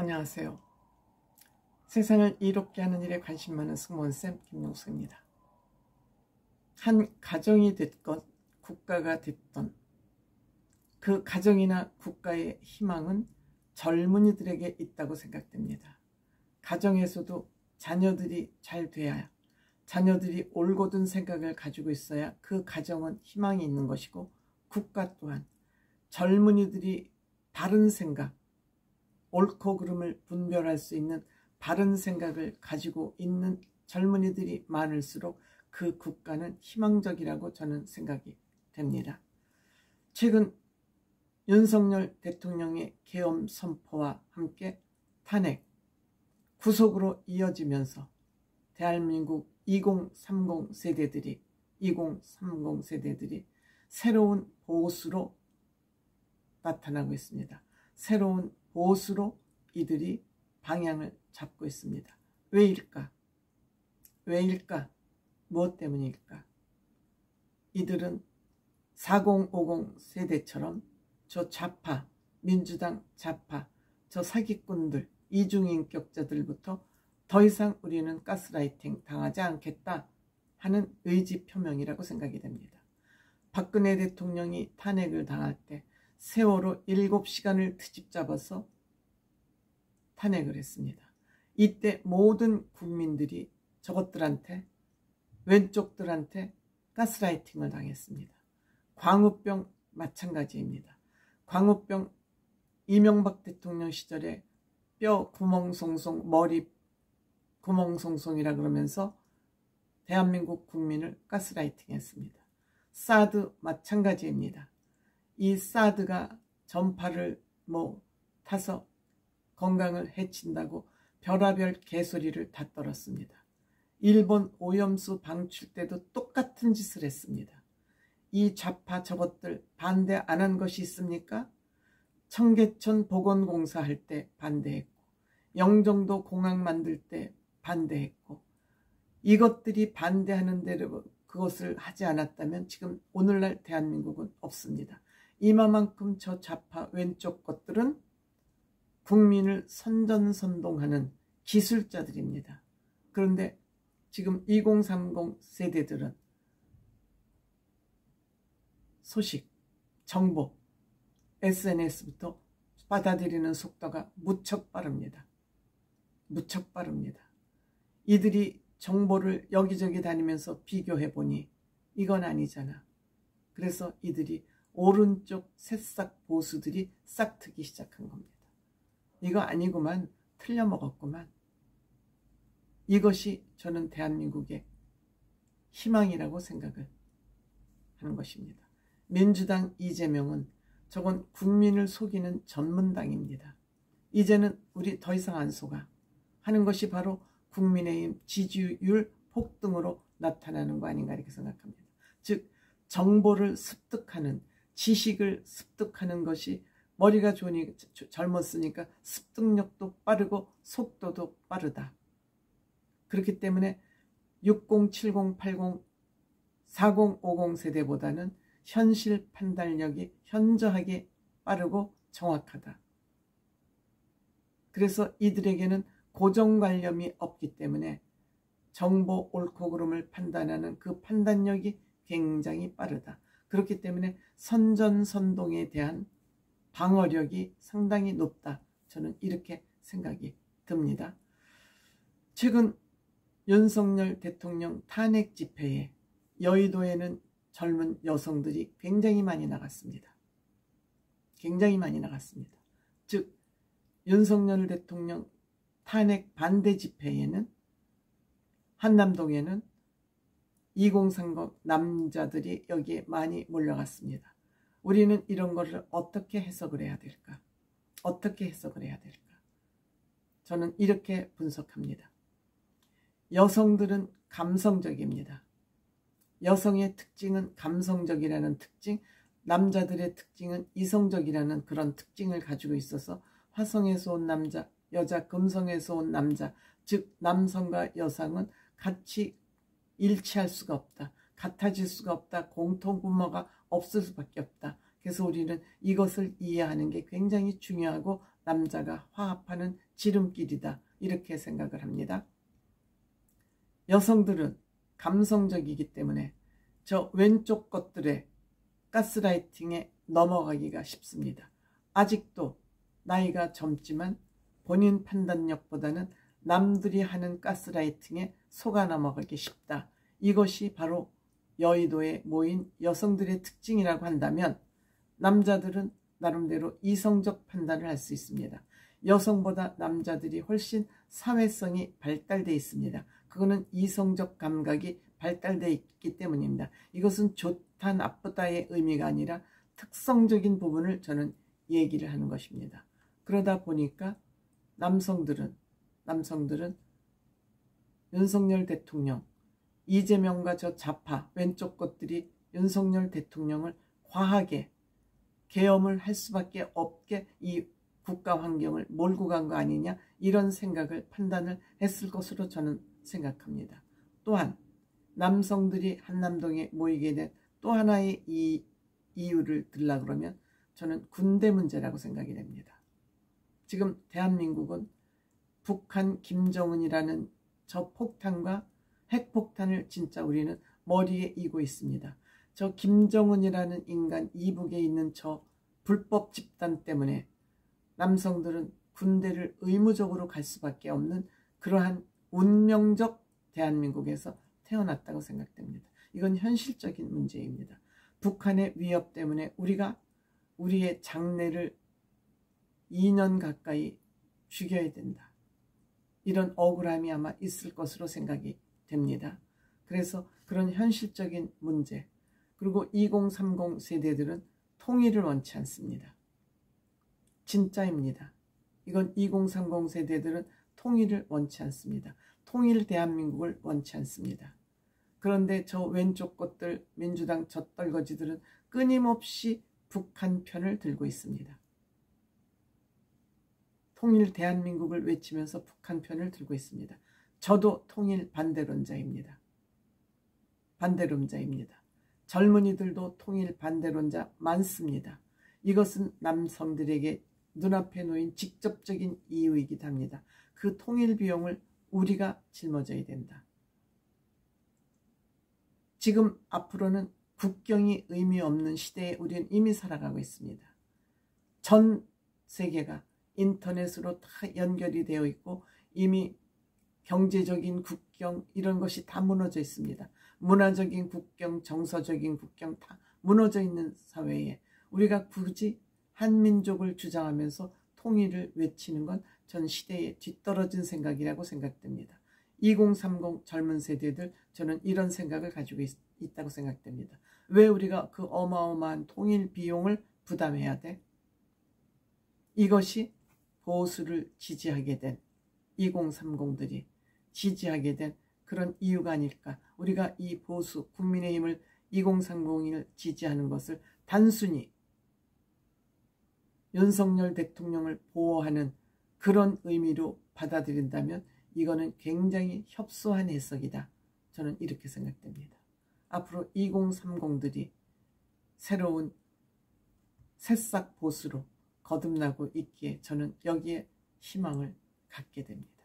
안녕하세요. 세상을 이롭게 하는 일에 관심 많은 승무원쌤 김용수입니다. 한 가정이 됐건 국가가 됐던 그 가정이나 국가의 희망은 젊은이들에게 있다고 생각됩니다. 가정에서도 자녀들이 잘 돼야, 자녀들이 올곧은 생각을 가지고 있어야 그 가정은 희망이 있는 것이고, 국가 또한 젊은이들이 바른 생각, 옳고 그름을 분별할 수 있는 바른 생각을 가지고 있는 젊은이들이 많을수록 그 국가는 희망적이라고 저는 생각이 됩니다. 최근 윤석열 대통령의 계엄 선포와 함께 탄핵, 구속으로 이어지면서 대한민국 2030 세대들이 새로운 보수로 나타나고 있습니다. 새로운 보수로 이들이 방향을 잡고 있습니다. 왜일까? 무엇 때문일까? 이들은 4050 세대처럼 저 좌파, 민주당 좌파, 저 사기꾼들, 이중인격자들부터 더 이상 우리는 가스라이팅 당하지 않겠다 하는 의지 표명이라고 생각이 됩니다. 박근혜 대통령이 탄핵을 당할 때 세월호 7시간을 트집잡아서 탄핵을 했습니다. 이때 모든 국민들이 저것들한테, 왼쪽들한테 가스라이팅을 당했습니다. 광우병 마찬가지입니다. 광우병 이명박 대통령 시절에 뼈 구멍송송, 머리 구멍송송이라 그러면서 대한민국 국민을 가스라이팅 했습니다. 사드 마찬가지입니다. 이 사드가 전파를 타서 건강을 해친다고 별의별 개소리를 다 떨었습니다. 일본 오염수 방출 때도 똑같은 짓을 했습니다. 이 좌파 저것들 반대 안 한 것이 있습니까? 청계천 복원공사 할 때 반대했고, 영종도 공항 만들 때 반대했고, 이것들이 반대하는 대로 그것을 하지 않았다면 지금 오늘날 대한민국은 없습니다. 이만큼 저 좌파 왼쪽 것들은 국민을 선전선동하는 기술자들입니다. 그런데 지금 2030 세대들은 소식, 정보, SNS부터 받아들이는 속도가 무척 빠릅니다. 무척 빠릅니다. 이들이 정보를 여기저기 다니면서 비교해보니 이건 아니잖아. 그래서 이들이 오른쪽 새싹 보수들이 싹트기 시작한 겁니다. 이거 아니구만, 틀려먹었구만. 이것이 저는 대한민국의 희망이라고 생각을 하는 것입니다. 민주당 이재명은 저건 국민을 속이는 전문당입니다. 이제는 우리 더 이상 안 속아 하는 것이 바로 국민의힘 지지율 폭등으로 나타나는 거 아닌가 이렇게 생각합니다. 즉 정보를 습득하는, 지식을 습득하는 것이 머리가 좋으니 젊었으니까 습득력도 빠르고 속도도 빠르다. 그렇기 때문에 60, 70, 80, 40, 50 세대보다는 현실 판단력이 현저하게 빠르고 정확하다. 그래서 이들에게는 고정관념이 없기 때문에 정보 옳고 그름을 판단하는 그 판단력이 굉장히 빠르다. 그렇기 때문에 선전선동에 대한 방어력이 상당히 높다. 저는 이렇게 생각이 듭니다. 최근 윤석열 대통령 탄핵 집회에 여의도에는 젊은 여성들이 굉장히 많이 나갔습니다. 굉장히 많이 나갔습니다. 즉 윤석열 대통령 탄핵 반대 집회에는 한남동에는 2030 남자들이 여기에 많이 몰려갔습니다. 우리는 이런 거를 어떻게 해석을 해야 될까? 어떻게 해석을 해야 될까? 저는 이렇게 분석합니다. 여성들은 감성적입니다. 여성의 특징은 감성적이라는 특징, 남자들의 특징은 이성적이라는 그런 특징을 가지고 있어서 화성에서 온 남자, 여자 금성에서 온 남자, 즉 남성과 여성은 같이 일치할 수가 없다. 같아질 수가 없다. 공통분모가 없을 수밖에 없다. 그래서 우리는 이것을 이해하는 게 굉장히 중요하고 남자가 화합하는 지름길이다, 이렇게 생각을 합니다. 여성들은 감성적이기 때문에 저 왼쪽 것들의 가스라이팅에 넘어가기가 쉽습니다. 아직도 나이가 젊지만 본인 판단력보다는 남들이 하는 가스라이팅에 속아 넘어가기 쉽다. 이것이 바로 여의도에 모인 여성들의 특징이라고 한다면 남자들은 나름대로 이성적 판단을 할 수 있습니다. 여성보다 남자들이 훨씬 사회성이 발달되어 있습니다. 그거는 이성적 감각이 발달되어 있기 때문입니다. 이것은 좋다 나쁘다의 의미가 아니라 특성적인 부분을 저는 얘기를 하는 것입니다. 그러다 보니까 남성들은 윤석열 대통령, 이재명과 저 좌파 왼쪽 것들이 윤석열 대통령을 과하게 계엄을 할 수밖에 없게 이 국가 환경을 몰고 간 거 아니냐, 이런 생각을 판단을 했을 것으로 저는 생각합니다. 또한 남성들이 한남동에 모이게 된 또 하나의 이유를 들라 그러면 저는 군대 문제라고 생각이 됩니다. 지금 대한민국은 북한 김정은이라는 저 폭탄과 핵폭탄을 진짜 우리는 머리에 이고 있습니다. 저 김정은이라는 인간, 이북에 있는 저 불법 집단 때문에 남성들은 군대를 의무적으로 갈 수밖에 없는 그러한 운명적 대한민국에서 태어났다고 생각됩니다. 이건 현실적인 문제입니다. 북한의 위협 때문에 우리가 우리의 장래를 2년 가까이 죽여야 된다, 이런 억울함이 아마 있을 것으로 생각이 됩니다. 그래서 그런 현실적인 문제, 그리고 2030 세대들은 통일을 원치 않습니다. 진짜입니다. 이건 2030 세대들은 통일을 원치 않습니다. 통일 대한민국을 원치 않습니다. 그런데 저 왼쪽 것들, 민주당 젖떨거지들은 끊임없이 북한 편을 들고 있습니다. 통일 대한민국을 외치면서 북한 편을 들고 있습니다. 저도 통일 반대론자입니다. 젊은이들도 통일 반대론자 많습니다. 이것은 남성들에게 눈앞에 놓인 직접적인 이유이기도 합니다. 그 통일 비용을 우리가 짊어져야 된다. 지금 앞으로는 국경이 의미 없는 시대에 우리는 이미 살아가고 있습니다. 전 세계가 인터넷으로 다 연결이 되어 있고 이미 경제적인 국경 이런 것이 다 무너져 있습니다. 문화적인 국경, 정서적인 국경 다 무너져 있는 사회에 우리가 굳이 한민족을 주장하면서 통일을 외치는 건 전 시대에 뒤떨어진 생각이라고 생각됩니다. 2030 젊은 세대들, 저는 이런 생각을 가지고 있다고 생각됩니다. 왜 우리가 그 어마어마한 통일 비용을 부담해야 돼? 이것이 보수를 지지하게 된 2030들이 지지하게 된 그런 이유가 아닐까. 우리가 이 보수 국민의힘을 2030을 지지하는 것을 단순히 윤석열 대통령을 보호하는 그런 의미로 받아들인다면 이거는 굉장히 협소한 해석이다. 저는 이렇게 생각됩니다. 앞으로 2030들이 새로운 새싹 보수로 거듭나고 있기에 저는 여기에 희망을 갖게 됩니다.